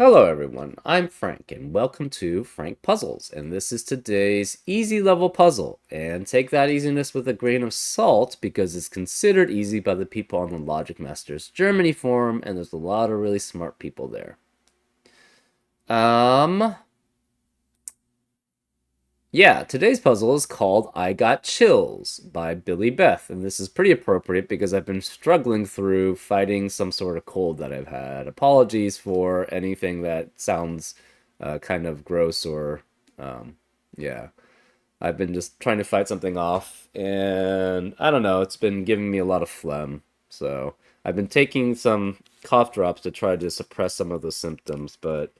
Hello everyone, I'm Frank and welcome to Frank Puzzles, and this is today's easy level puzzle. And take that easiness with a grain of salt because it's considered easy by the people on the Logic Masters Germany forum, and there's a lot of really smart people there. Yeah, today's puzzle is called I Got Chills by Billy Beth, and this is pretty appropriate because I've been struggling through fighting some sort of cold that I've had. Apologies for anything that sounds kind of gross or, yeah. I've been just trying to fight something off, and I don't know, it's been giving me a lot of phlegm. So I've been taking some cough drops to try to suppress some of the symptoms, but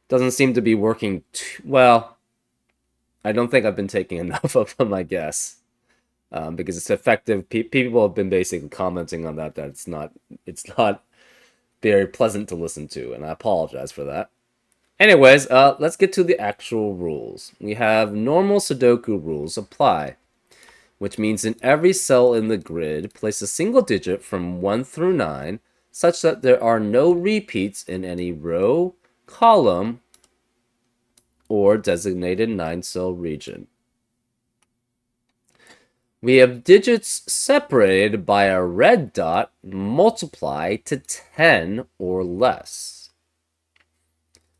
doesn't seem to be working too well. I don't think I've been taking enough of them, I guess, because it's effective. People have been basically commenting on that it's not very pleasant to listen to, and I apologize for that. Anyways, let's get to the actual rules. We have normal Sudoku rules apply, which means in every cell in the grid, place a single digit from 1 through 9, such that there are no repeats in any row, column, or designated 9-cell region. We have digits separated by a red dot multiplied to 10 or less.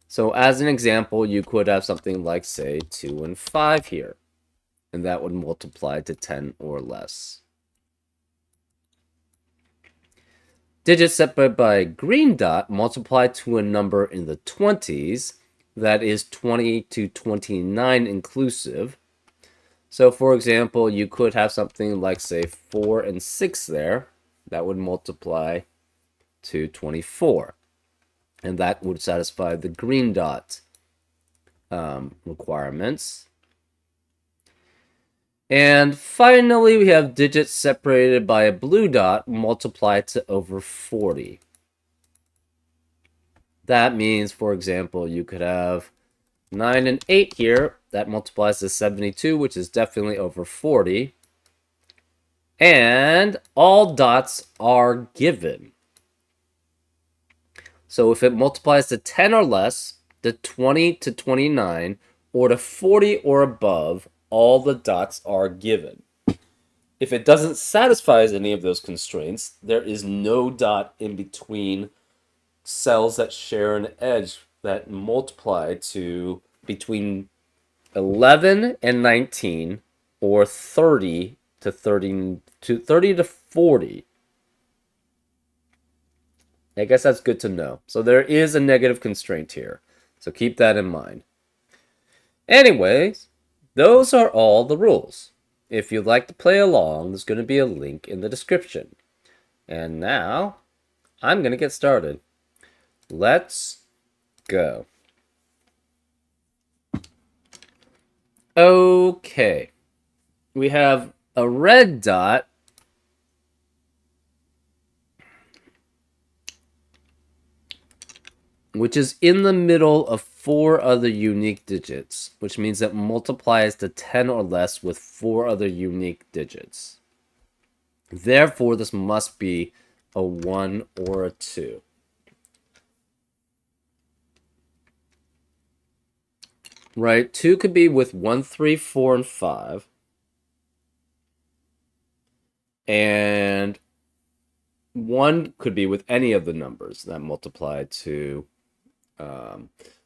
So as an example, you could have something like, say, 2 and 5 here, and that would multiply to 10 or less. Digits separated by a green dot multiply to a number in the 20s, that is 20 to 29 inclusive. So for example, you could have something like, say, 4 and 6 there. That would multiply to 24. And that would satisfy the green dot requirements. And finally, we have digits separated by a blue dot multiplied to over 40. That means, for example, you could have 9 and 8 here. That multiplies to 72, which is definitely over 40. And all dots are given. So if it multiplies to 10 or less, to 20 to 29, or to 40 or above, all the dots are given. If it doesn't satisfy any of those constraints, there is no dot in between cells that share an edge that multiply to between 11 and 19, or 30 to 40. I guess that's good to know. So there is a negative constraint here. So keep that in mind. Anyways, those are all the rules. If you'd like to play along, there's going to be a link in the description. And now, I'm going to get started. Let's go. Okay. We have a red dot which is in the middle of 4 other unique digits, which means it multiplies to 10 or less with 4 other unique digits. Therefore, this must be a 1 or a 2. Right? 2 could be with 1, 3, 4, and 5. And 1 could be with any of the numbers that multiply to...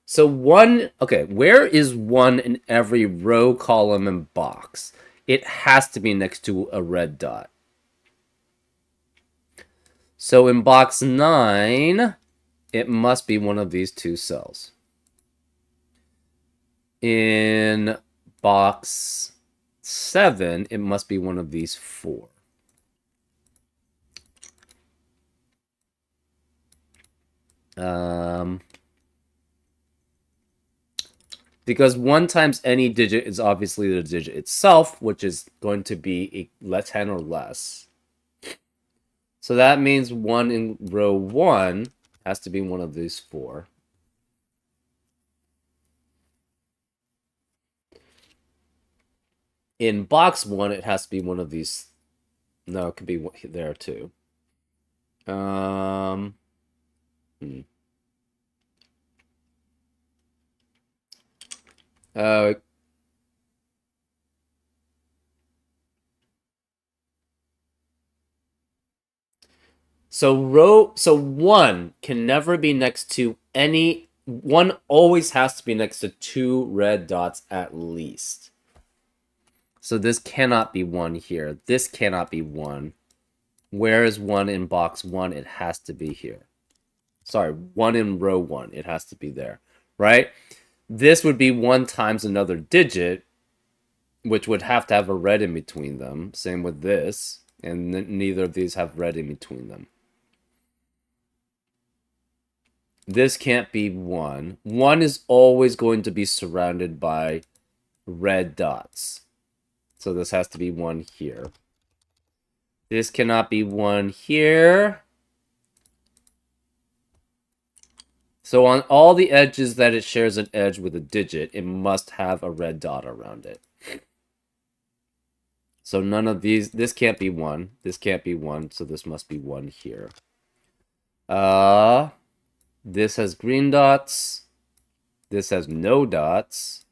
so 1... Okay, where is 1 in every row, column, and box? It has to be next to a red dot. So in box 9, it must be one of these 2 cells. In box 7, it must be one of these 4. Because 1 times any digit is obviously the digit itself, which is going to be a 10 or less. So that means 1 in row 1 has to be one of these 4. In box 1, it has to be one of these. No, it could be there too. So 1 can never be next to any. 1 always has to be next to 2 red dots at least. So this cannot be 1 here. This cannot be 1. Where is 1 in box 1? It has to be here. Sorry, 1 in row 1. It has to be there, right? This would be 1 times another digit, which would have to have a red in between them. Same with this. And neither of these have red in between them. This can't be 1. 1 is always going to be surrounded by red dots. So this has to be 1 here. This cannot be 1 here. So on all the edges that it shares an edge with a digit, it must have a red dot around it. So none of these, this can't be 1. This can't be 1, so this must be 1 here. This has green dots. This has no dots.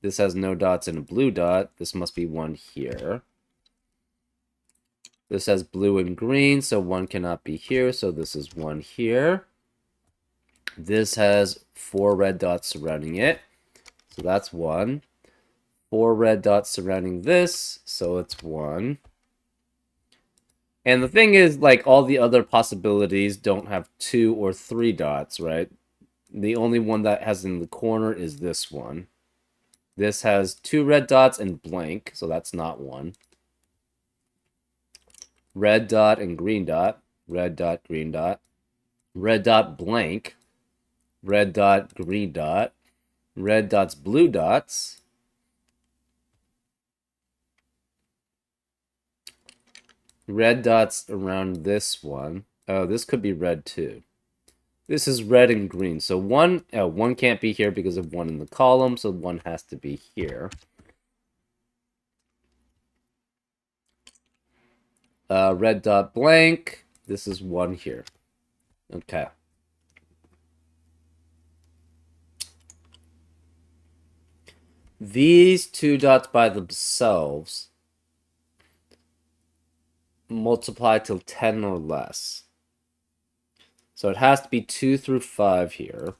This has no dots and a blue dot. This must be 1 here. This has blue and green, so 1 cannot be here, so this is 1 here. This has 4 red dots surrounding it, so that's 1. 4 red dots surrounding this, so it's 1. And the thing is, like, all the other possibilities don't have 2 or 3 dots, right? The only one that has in the corner is this one. This has 2 red dots and blank, so that's not 1. Red dot and green dot. Red dot, green dot. Red dot, blank. Red dot, green dot. Red dots, blue dots. Red dots around this one. Oh, this could be red too. This is red and green. So 1 can't be here because of 1 in the column, so 1 has to be here. Red dot blank. This is 1 here. Okay. These 2 dots by themselves multiply till 10 or less. So it has to be 2 through 5 here.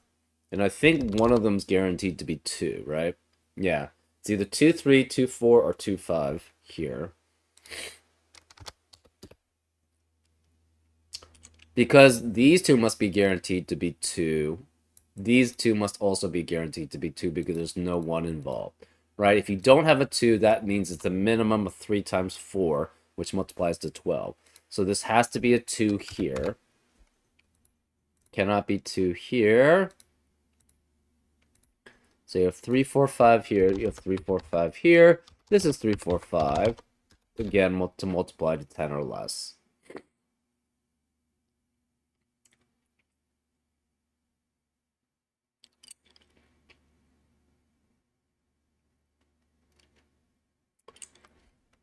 And I think one of them's guaranteed to be 2, right? Yeah. It's either 2, 3, 2, 4, or 2, 5 here. Because these 2 must be guaranteed to be 2. These 2 must also be guaranteed to be 2 because there's no 1 involved, right? If you don't have a 2, that means it's a minimum of 3 times 4, which multiplies to 12. So this has to be a 2 here. Cannot be 2 here. So you have 3, 4, 5 here. You have 3, 4, 5 here. This is 3, 4, 5. Again, to multiply to 10 or less.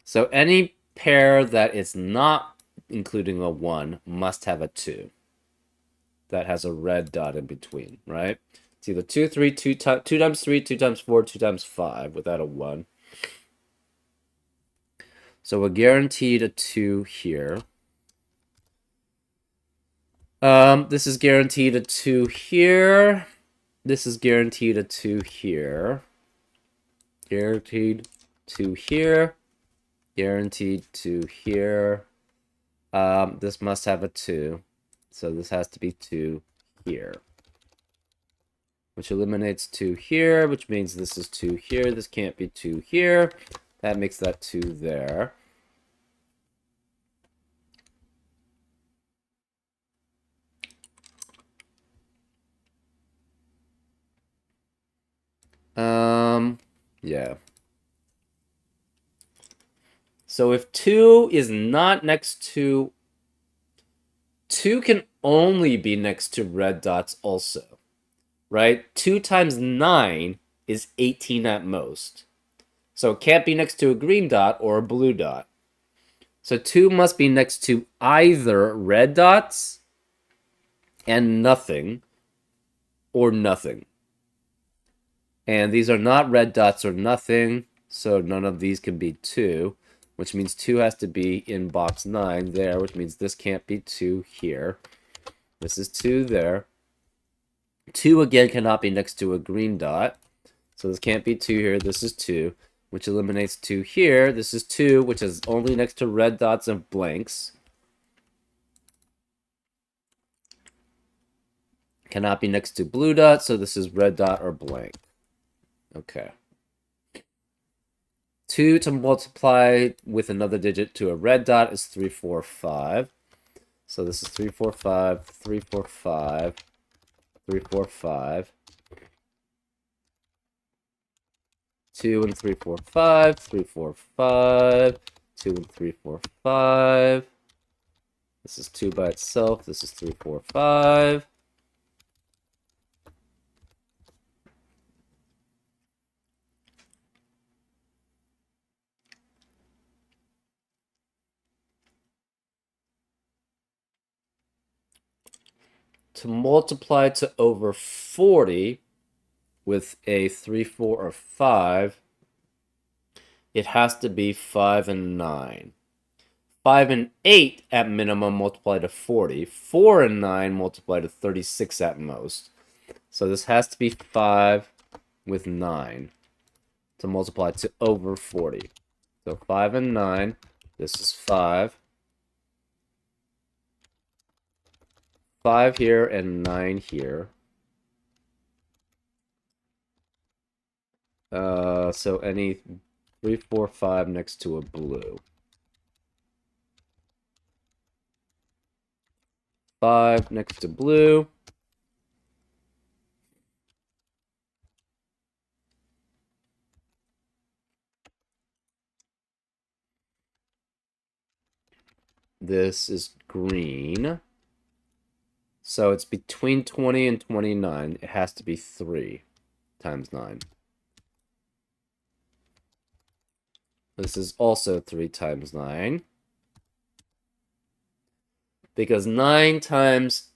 So any pair that is not including a 1 must have a 2 that has a red dot in between, right? It's either 2, 3, 2 times 3, 2 times 4, 2 times 5 without a 1. So we're guaranteed a 2 here. This is guaranteed a 2 here. This is guaranteed a 2 here. Guaranteed 2 here. Guaranteed 2 here. This must have a 2. So this has to be 2 here. Which eliminates 2 here, which means this is 2 here. This can't be 2 here. That makes that 2 there. Yeah. So if 2 is not next to... 2 can only be next to red dots also, right? 2 times 9 is 18 at most. So it can't be next to a green dot or a blue dot. So 2 must be next to either red dots and nothing, or nothing. And these are not red dots or nothing, so none of these can be 2. which means 2 has to be in box 9 there, which means this can't be 2 here. This is 2 there. 2 again cannot be next to a green dot. So this can't be 2 here. This is 2, which eliminates 2 here. This is 2, which is only next to red dots and blanks. Cannot be next to blue dot, so this is red dot or blank. Okay. 2 to multiply with another digit to a red dot is 3, 4, 5. So this is 3, 4, 5, 3, 4, 5, 3, 4, 5. 2 and 3, 4, 5, 3, 4, 5, 2 and 3, 4, 5. This is 2 by itself. This is 3, 4, 5. To multiply to over 40 with a 3, 4, or 5, it has to be 5 and 9. 5 and 8 at minimum multiply to 40. 4 and 9 multiply to 36 at most. So this has to be 5 with 9 to multiply to over 40. So 5 and 9, this is 5. 5 here and 9 here. So any 3, 4, 5 next to a blue. 5 next to blue. This is green. So it's between 20 and 29. It has to be 3 times 9. This is also 3 times 9. Because 9 times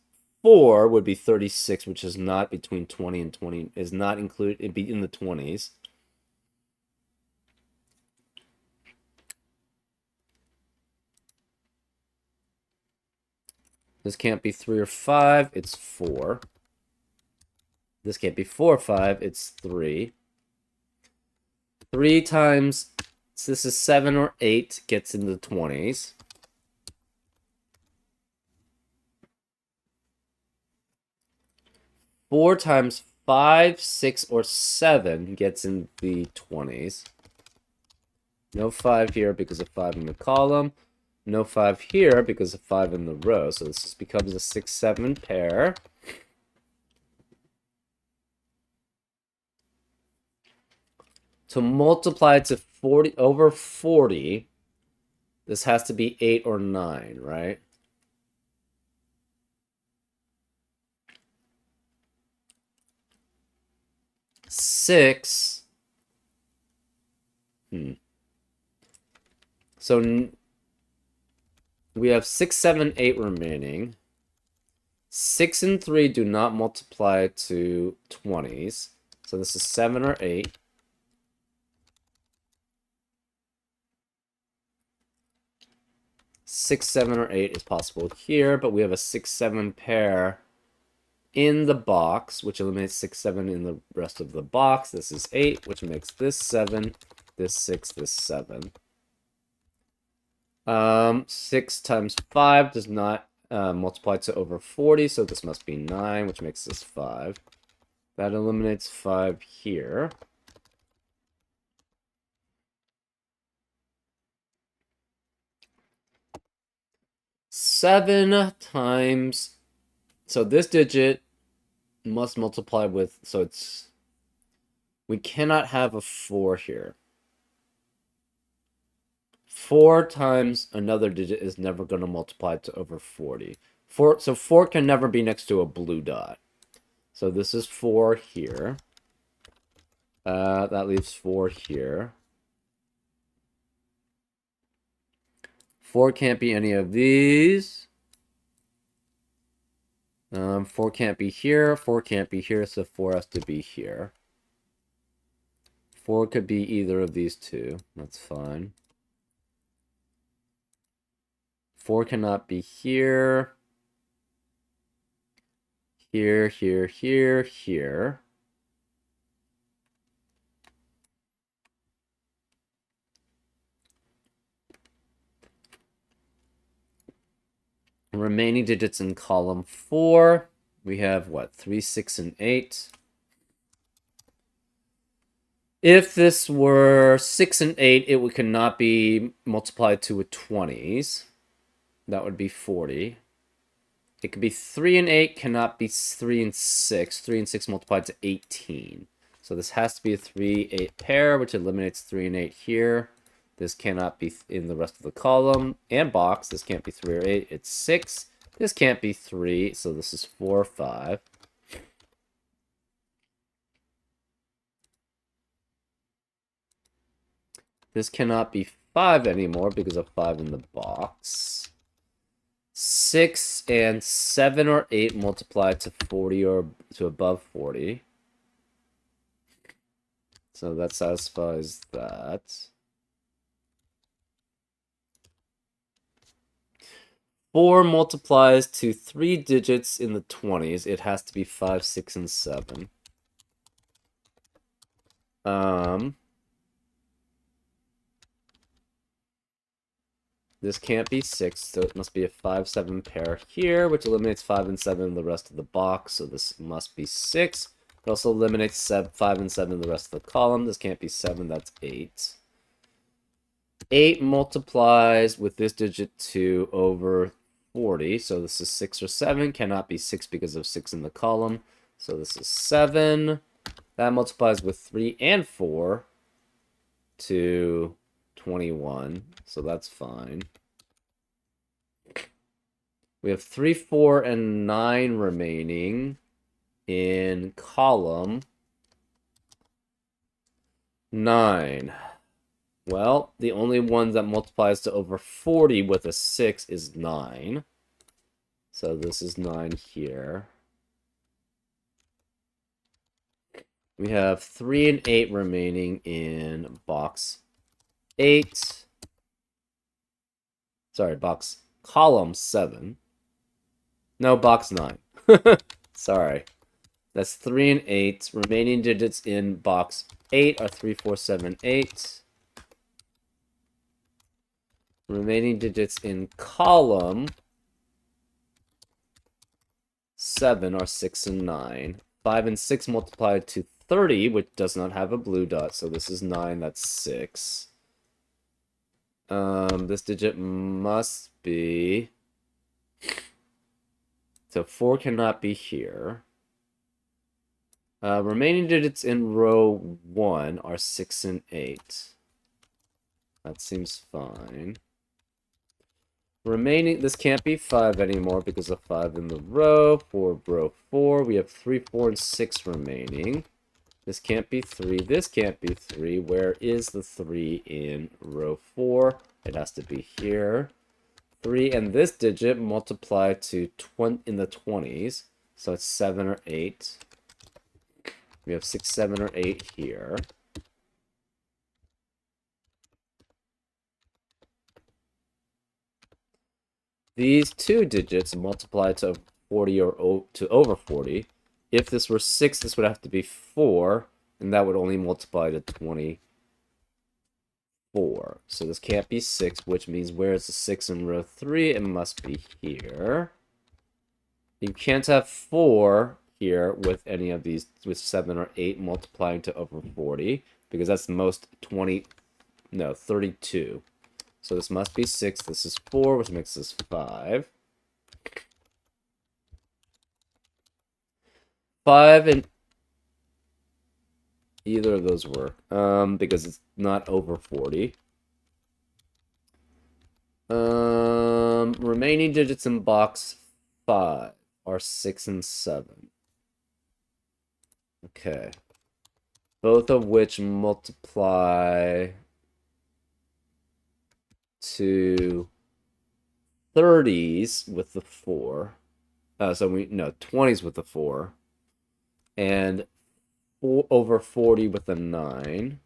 4 would be 36, which is not between 20 and 20, is not included, it'd be in the 20s. This can't be 3 or 5, it's 4. This can't be 4 or 5, it's 3. 3 times, so this is 7 or 8, gets into the 20s. 4 times 5, 6, or 7 gets in the 20s. No 5 here because of 5 in the column. No 5 here because of 5 in the row. So this becomes a 6, 7 pair. To multiply to 40 over 40, this has to be 8 or 9, right? Six. So we have 6, 7, 8 remaining. 6 and 3 do not multiply to 20s. So this is 7 or 8. Six, 7, or 8 is possible here, but we have a 6, 7 pair in the box, which eliminates 6, 7 in the rest of the box. This is 8, which makes this 7, this 6, this 7. 6 times 5 does not multiply to over 40, so this must be 9, which makes this 5. That eliminates 5 here. Seven times, so this digit must multiply with, so it's, we cannot have a 4 here. 4 times another digit is never going to multiply to over 40. So 4 can never be next to a blue dot. So this is 4 here. That leaves 4 here. 4 can't be any of these. 4 can't be here. 4 can't be here, so 4 has to be here. 4 could be either of these two. That's fine. 4 cannot be here. Here, here, here, here. Remaining digits in column 4. We have what? 3, 6, and 8. If this were 6 and 8, it cannot be multiplied to a 20s. That would be 40. It could be 3 and 8, cannot be 3 and 6. 3 and 6 multiplied to 18. So this has to be a 3, 8 pair, which eliminates 3 and 8 here. This cannot be in the rest of the column and box. This can't be 3 or 8. It's 6. This can't be 3, so this is 4 or 5. This cannot be 5 anymore because of 5 in the box. 6 and 7 or 8 multiplied to 40 or to above 40. So that satisfies that. 4 multiplies to 3 digits in the 20s. It has to be 5, 6, and 7. This can't be 6, so it must be a 5, 7 pair here, which eliminates 5 and 7 in the rest of the box, so this must be 6. It also eliminates 5 and 7 in the rest of the column. This can't be 7, that's 8. 8 multiplies with this digit to over 40, so this is 6 or 7. Cannot be 6 because of 6 in the column, so this is 7. That multiplies with 3 and 4 to 21, so that's fine. We have 3, 4, and 9 remaining in column 9. Well, the only one that multiplies to over 40 with a 6 is 9. So this is 9 here. We have 3 and 8 remaining in box 8. Sorry, column 7. No, box 9. Sorry. That's 3 and 8. Remaining digits in box 8 are 3, 4, 7, 8. Remaining digits in column 7 are 6 and 9. 5 and 6 multiplied to 30, which does not have a blue dot, so this is 9, that's 6. This digit must be... So 4 cannot be here. Remaining digits in row 1 are 6 and 8. That seems fine. Remaining, this can't be 5 anymore because of 5 in the row. For row 4, we have 3, 4, and 6 remaining. This can't be 3. This can't be 3. Where is the 3 in row 4? It has to be here. 3 and this digit multiply to in the 20s. So it's 7 or 8. We have 6, 7, or 8 here. These two digits multiply to 40 or to over 40. If this were 6, this would have to be 4, and that would only multiply to 24. So this can't be 6, which means where is the 6 in row 3? It must be here. You can't have 4 here with any of these, with 7 or 8 multiplying to over 40, because that's the most 32. So this must be 6. This is 4, which makes this 5. 5 and either of those work, because it's not over 40. Remaining digits in box 5 are 6 and 7. Okay. Both of which multiply to 30s with the 4. So 20s with the 4. And over 40 with a 9.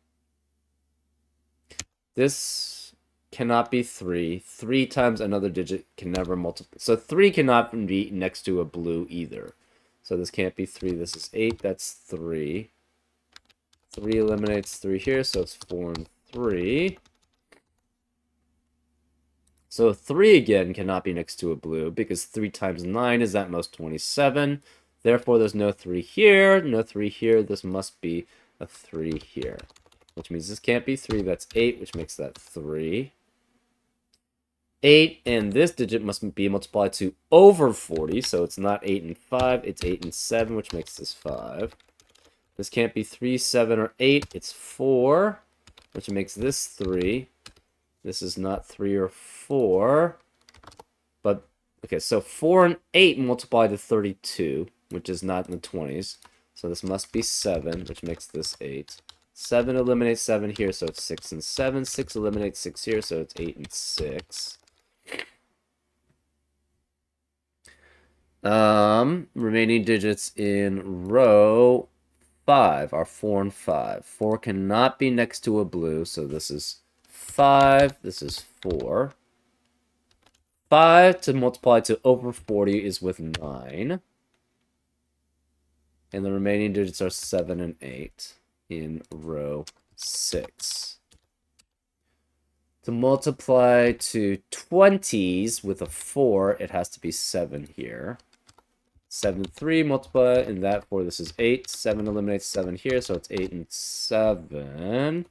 This cannot be 3. 3 times another digit can never multiply. So 3 cannot be next to a blue either. So this can't be 3. This is 8. That's 3. 3 eliminates 3 here, so it's 4 and 3. So 3 again cannot be next to a blue because 3 times 9 is at most 27. Therefore, there's no 3 here, no 3 here. This must be a 3 here, which means this can't be 3. That's 8, which makes that 3. 8 and this digit must be multiplied to over 40, so it's not 8 and 5. It's 8 and 7, which makes this 5. This can't be 3, 7, or 8. It's 4, which makes this 3. This is not 3 or 4. But, okay, so 4 and 8 multiply to 32, which is not in the 20s. So this must be 7, which makes this 8. 7 eliminates 7 here, so it's 6 and 7. 6 eliminates 6 here, so it's 8 and 6. Remaining digits in row 5 are 4 and 5. 4 cannot be next to a blue, so this is 5, this is 4. 5 to multiply to over 40 is with 9. And the remaining digits are 7 and 8 in row 6. To multiply to 20s with a 4, it has to be 7 here. 7, 3, multiply, and that 4, this is 8. 7 eliminates 7 here, so it's 8 and 7.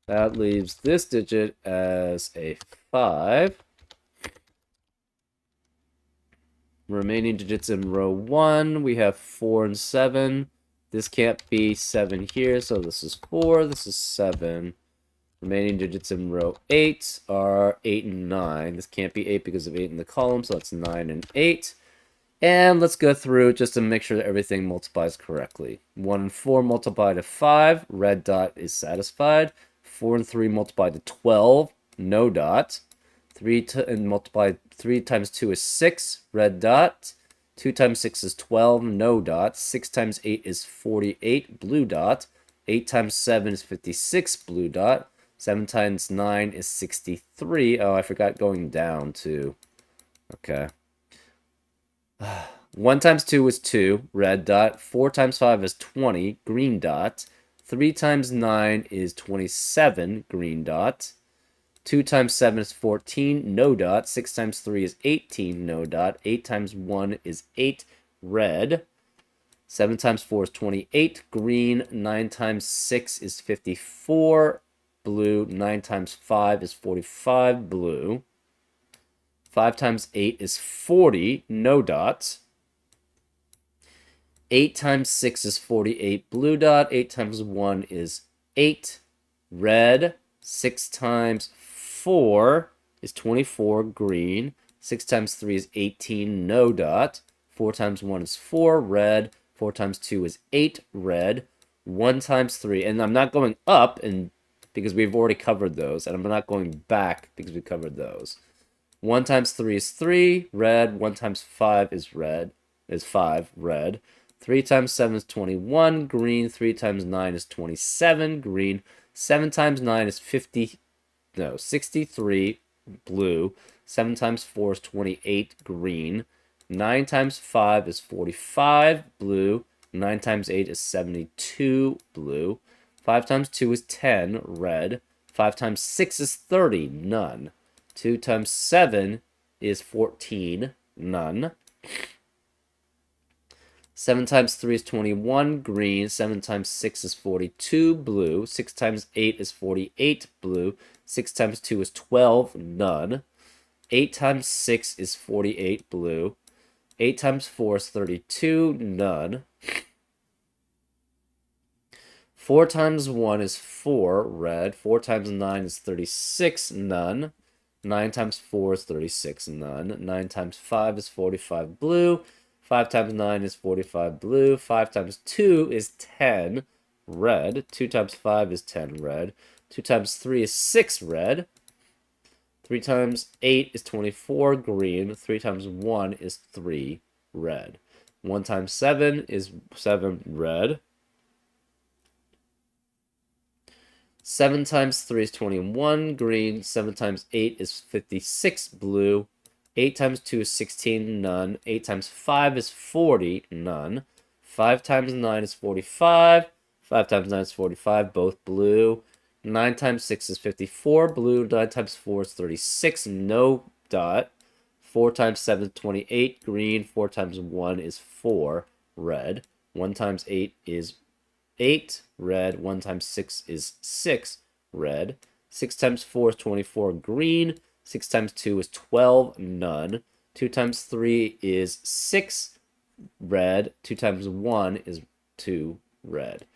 That leaves this digit as a 5. Remaining digits in row 1, we have 4 and 7. This can't be 7 here, so this is 4, this is 7. Remaining digits in row 8 are 8 and 9. This can't be 8 because of 8 in the column, so that's 9 and 8. And let's go through just to make sure that everything multiplies correctly. 1 and 4 multiply to 5, red dot is satisfied. 4 and 3 multiply to 12, no dot. 3 and multiply 3 times 2 is 6, red dot. 2 times 6 is 12, no dot. 6 times 8 is 48, blue dot. 8 times 7 is 56, blue dot. 7 times 9 is 63. Oh, I forgot going down too. Okay. 1 times 2 is 2, red dot. 4 times 5 is 20, green dot. 3 times 9 is 27, green dot. 2 times 7 is 14, no dot. 6 times 3 is 18, no dot. 8 times 1 is 8, red. 7 times 4 is 28, green. 9 times 6 is 54, blue. 9 times 5 is 45, blue. 5 times 8 is 40, no dot. 8 times 6 is 48, blue dot. 8 times 1 is 8, red. 6 times 4 is 24, green. 6 times 3 is 18, no dot. 4 times 1 is 4, red. 4 times 2 is 8, red. 1 times 3, and I'm not going up and because we've already covered those, and I'm not going back because we covered those. 1 times 3 is 3, red. 1 times 5 is 5, red. 3 times 7 is 21, green. 3 times 9 is 27, green. 7 times 9 is 63, blue. 7 times 4 is 28, green. 9 times 5 is 45, blue. 9 times 8 is 72, blue. 5 times 2 is 10, red. 5 times 6 is 30, none. 2 times 7 is 14, none. 7 times 3 is 21, green. 7 times 6 is 42, blue. 6 times 8 is 48, blue. 6 times 2 is 12, none. 8 times 6 is 48, blue. 8 times 4 is 32, none. 4 times 1 is 4, red. 4 times 9 is 36, none. 9 times 4 is 36, none. 9 times 5 is 45, blue. 5 times 9 is 45, blue. 5 times 2 is 10, red. 2 times 5 is 10, red. 2 times 3 is 6, red. 3 times 8 is 24, green. 3 times 1 is 3, red. 1 times 7 is 7, red. 7 times 3 is 21, green. 7 times 8 is 56, blue. 8 times 2 is 16, none. 8 times 5 is 40, none. 5 times 9 is 45. 5 times 9 is 45, both blue. 9 times 6 is 54, blue. 9 times 4 is 36, no dot. 4 times 7 is 28, green. 4 times 1 is 4, red. 1 times 8 is 8, red. 1 times 6 is 6, red. 6 times 4 is 24, green. 6 times 2 is 12, none. 2 times 3 is 6, red. 2 times 1 is 2, red.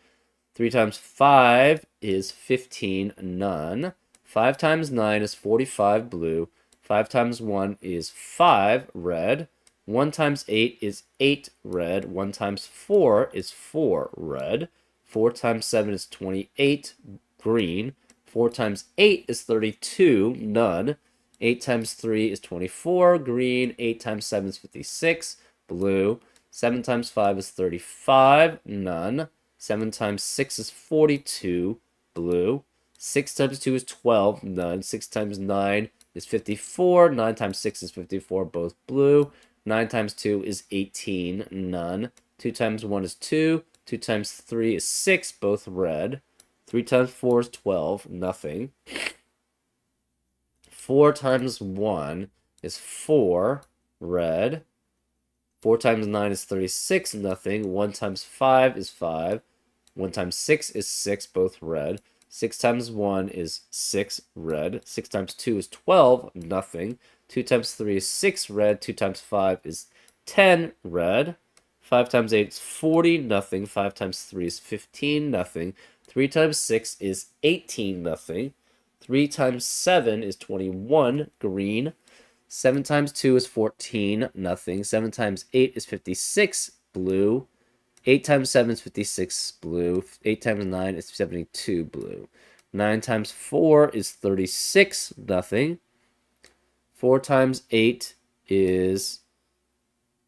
3 times 5 is 15, none. 5 times 9 is 45, blue. 5 times 1 is 5, red. 1 times 8 is 8, red. 1 times 4 is 4, red. 4 times 7 is 28, green. 4 times 8 is 32, none. 8 times 3 is 24, green. 8 times 7 is 56, blue. 7 times 5 is 35, none. 7 times 6 is 42, blue. 6 times 2 is 12, none. 6 times 9 is 54. 9 times 6 is 54, both blue. 9 times 2 is 18, none. 2 times 1 is 2. 2 times 3 is 6, both red. 3 times 4 is 12, nothing. 4 times 1 is 4, red. 4 times 9 is 36, nothing. 1 times 5 is 5. 1 times 6 is 6, both red. 6 times 1 is 6, red. 6 times 2 is 12, nothing. 2 times 3 is 6, red. 2 times 5 is 10, red. 5 times 8 is 40, nothing. 5 times 3 is 15, nothing. 3 times 6 is 18, nothing. 3 times 7 is 21, green. 7 times 2 is 14, nothing. 7 times 8 is 56, blue. 8 times 7 is 56, blue. 8 times 9 is 72, blue. 9 times 4 is 36, nothing. 4 times 8 is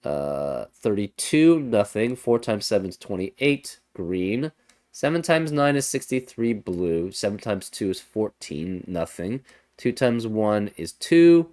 32, nothing. 4 times 7 is 28, green. 7 times 9 is 63, blue. 7 times 2 is 14, nothing. 2 times 1 is 2,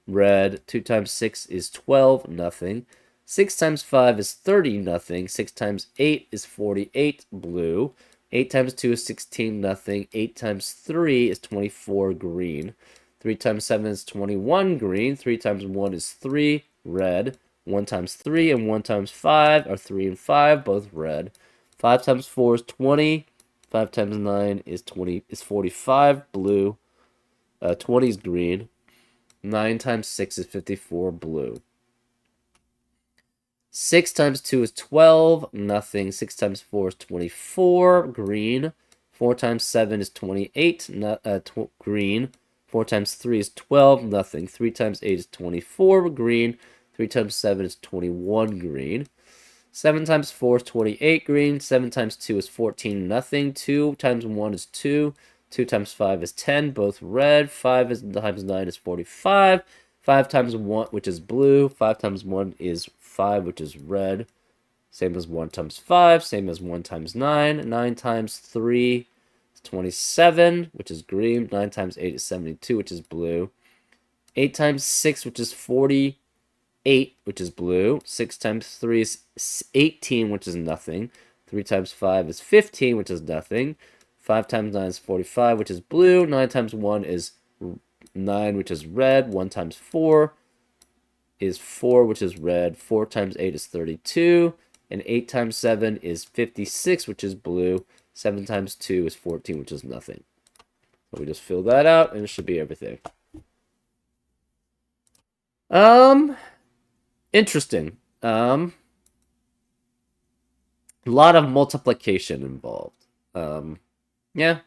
red. 2 times 6 is 12, nothing. 6 times 5 is 30, nothing. 6 times 8 is 48, blue. 8 times 2 is 16, nothing. 8 times 3 is 24, green. 3 times 7 is 21, green. 3 times 1 is 3, red. 1 times 3 and 1 times 5 are 3 and 5, both red. 5 times 4 is 20. 5 times 9 is 45, blue. 20 is green. 9 times 6 is 54, blue. 6 times 2 is 12, nothing. 6 times 4 is 24, green. 4 times 7 is 28, green. 4 times 3 is 12, nothing. 3 times 8 is 24, green. 3 times 7 is 21, green. 7 times 4 is 28, green. 7 times 2 is 14, nothing. 2 times 1 is 2. 2 times 5 is 10, both red. 5 times 9 is 45. 5 times 1, which is blue. 5 times 1 is 5, which is red. Same as 1 times 5. Same as 1 times 9. 9 times 3 is 27, which is green. 9 times 8 is 72, which is blue. 8 times 6, which is 48, which is blue. 6 times 3 is 18, which is nothing. 3 times 5 is 15, which is nothing. 5 times 9 is 45, which is blue. 9 times 1 is 9, which is red. 1 times 4 is 4, which is red. 4 times 8 is 32. And 8 times 7 is 56, which is blue. 7 times 2 is 14, which is nothing. So we just fill that out, and it should be everything. Interesting. A lot of multiplication involved. Yeah.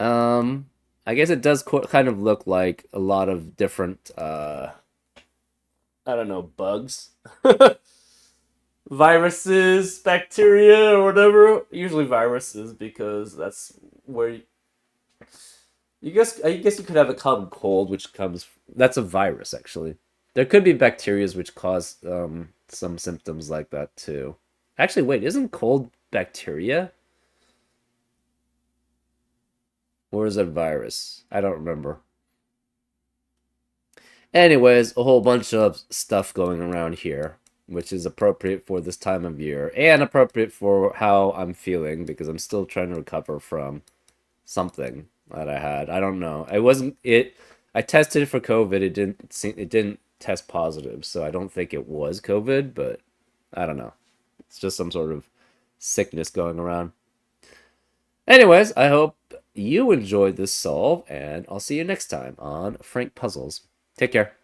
I guess it does kind of look like a lot of different, I don't know, bugs. Viruses, bacteria, or whatever. Usually viruses, because that's where I guess you could have a common cold, which comes. That's a virus, actually. There could be bacteria which cause some symptoms like that too. Actually, wait, isn't cold bacteria? Or is it virus? I don't remember. Anyways, a whole bunch of stuff going around here, which is appropriate for this time of year and appropriate for how I'm feeling because I'm still trying to recover from something that I had. I don't know. It wasn't it. I tested for COVID. It didn't test positive, so I don't think it was COVID. But I don't know. It's just some sort of sickness going around. Anyways, I hope you enjoyed this solve, and I'll see you next time on Frank Puzzles. Take care.